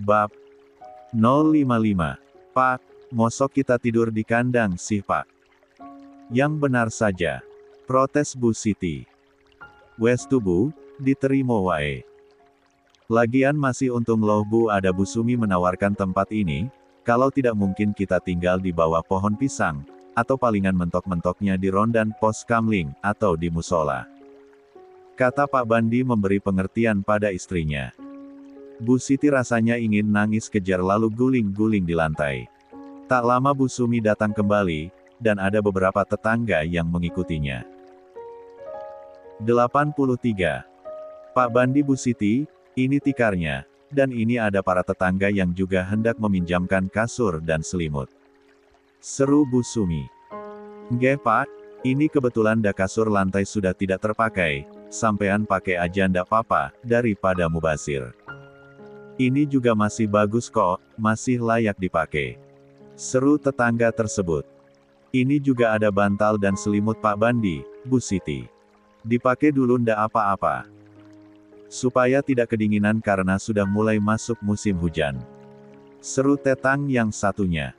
Bab 055. Pak, mosok kita tidur di kandang sih Pak? Yang benar saja. Protes Bu Siti. Wes tuh Bu, diterima wae. Lagian masih untung loh Bu ada Bu Sumi menawarkan tempat ini, kalau tidak mungkin kita tinggal di bawah pohon pisang, atau palingan mentok-mentoknya di rondan pos kamling, atau di musola. Kata Pak Bandi memberi pengertian pada istrinya. Bu Siti rasanya ingin nangis kejar lalu guling-guling di lantai. Tak lama Bu Sumi datang kembali, dan ada beberapa tetangga yang mengikutinya. 83. Pak Bandi Bu Siti, ini tikarnya, dan ini ada para tetangga yang juga hendak meminjamkan kasur dan selimut. Seru Bu Sumi. Nggih Pak, ini kebetulan da kasur lantai sudah tidak terpakai, sampean pakai aja ndak apa-apa, daripada mubazir. Ini juga masih bagus kok, masih layak dipakai. Seru tetangga tersebut. Ini juga ada bantal dan selimut Pak Bandi, Bu Siti. Dipakai dulu ndak apa-apa. Supaya tidak kedinginan karena sudah mulai masuk musim hujan. Seru tetang yang satunya.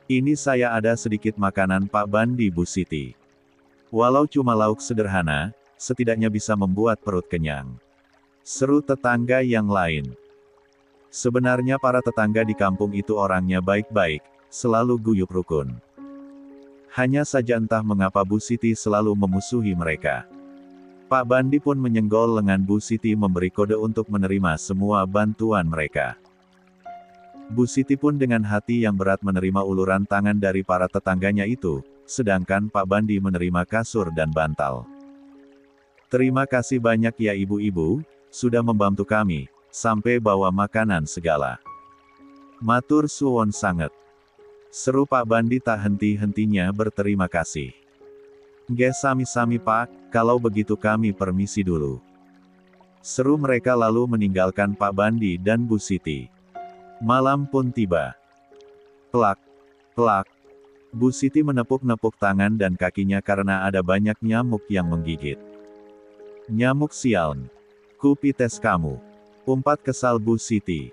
Ini saya ada sedikit makanan Pak Bandi Bu Siti. Walau cuma lauk sederhana, setidaknya bisa membuat perut kenyang. Seru tetangga yang lain. Sebenarnya para tetangga di kampung itu orangnya baik-baik, selalu guyup rukun. Hanya saja entah mengapa Bu Siti selalu memusuhi mereka. Pak Bandi pun menyenggol lengan Bu Siti memberi kode untuk menerima semua bantuan mereka. Bu Siti pun dengan hati yang berat menerima uluran tangan dari para tetangganya itu, sedangkan Pak Bandi menerima kasur dan bantal. Terima kasih banyak ya ibu-ibu, sudah membantu kami, sampai bawa makanan segala. Matur suwon sanget. Seru Pak Bandi tak henti-hentinya berterima kasih. Nggih sami-sami Pak, kalau begitu kami permisi dulu. Seru mereka lalu meninggalkan Pak Bandi dan Bu Siti. Malam pun tiba. Plak, plak. Bu Siti menepuk-nepuk tangan dan kakinya karena ada banyak nyamuk yang menggigit. Nyamuk sialn. Kupites kamu. Umpat kesal Bu Siti.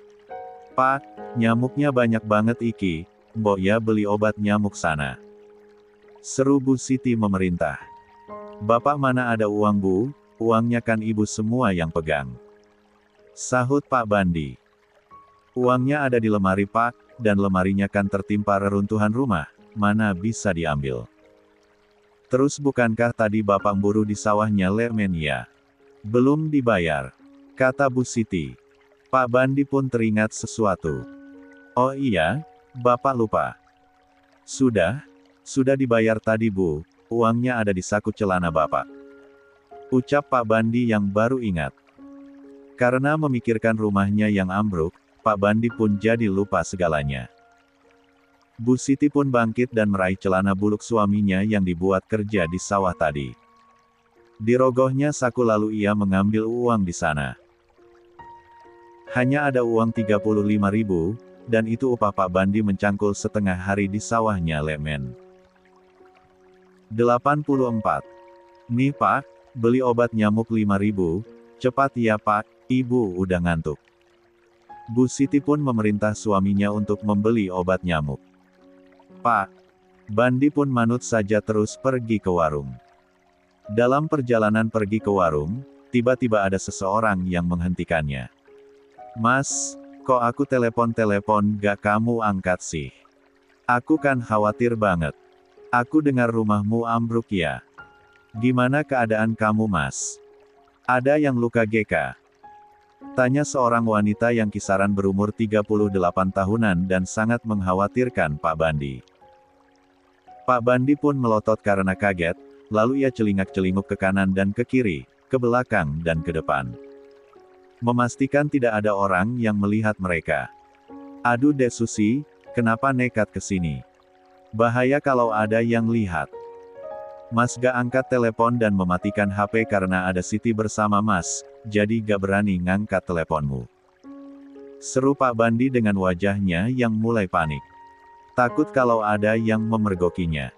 Pak, nyamuknya banyak banget iki, mbok ya beli obat nyamuk sana. Seru Bu Siti memerintah. Bapak mana ada uang Bu, uangnya kan ibu semua yang pegang. Sahut Pak Bandi. Uangnya ada di lemari Pak, dan lemarinya kan tertimpa reruntuhan rumah, mana bisa diambil. Terus bukankah tadi Bapak buru di sawahnya lemen ya? Belum dibayar. Kata Bu Siti. Pak Bandi pun teringat sesuatu. Oh iya, Bapak lupa. Sudah dibayar tadi Bu, uangnya ada di saku celana Bapak. Ucap Pak Bandi yang baru ingat. Karena memikirkan rumahnya yang ambruk, Pak Bandi pun jadi lupa segalanya. Bu Siti pun bangkit dan meraih celana buluk suaminya yang dibuat kerja di sawah tadi. Dirogohnya saku lalu ia mengambil uang di sana. Hanya ada uang 35.000, dan itu upah Pak Bandi mencangkul setengah hari di sawahnya lemen. 84. Nih Pak, beli obat nyamuk 5.000, cepat ya Pak, ibu udah ngantuk. Bu Siti pun memerintah suaminya untuk membeli obat nyamuk. Pak Bandi pun manut saja terus pergi ke warung. Dalam perjalanan pergi ke warung, tiba-tiba ada seseorang yang menghentikannya. Mas, kok aku telepon-telepon gak kamu angkat sih? Aku kan khawatir banget. Aku dengar rumahmu ambruk ya. Gimana keadaan kamu Mas? Ada yang luka GK? Tanya seorang wanita yang kisaran berumur 38 tahunan dan sangat mengkhawatirkan Pak Bandi. Pak Bandi pun melotot karena kaget, lalu ia celingak-celinguk ke kanan dan ke kiri, ke belakang dan ke depan. Memastikan tidak ada orang yang melihat mereka. Aduh Dek Susi, kenapa nekat ke sini? Bahaya kalau ada yang lihat. Mas gak angkat telepon dan mematikan HP karena ada Siti bersama Mas, jadi gak berani ngangkat teleponmu. Seru Pak Bandi dengan wajahnya yang mulai panik. Takut kalau ada yang memergokinya.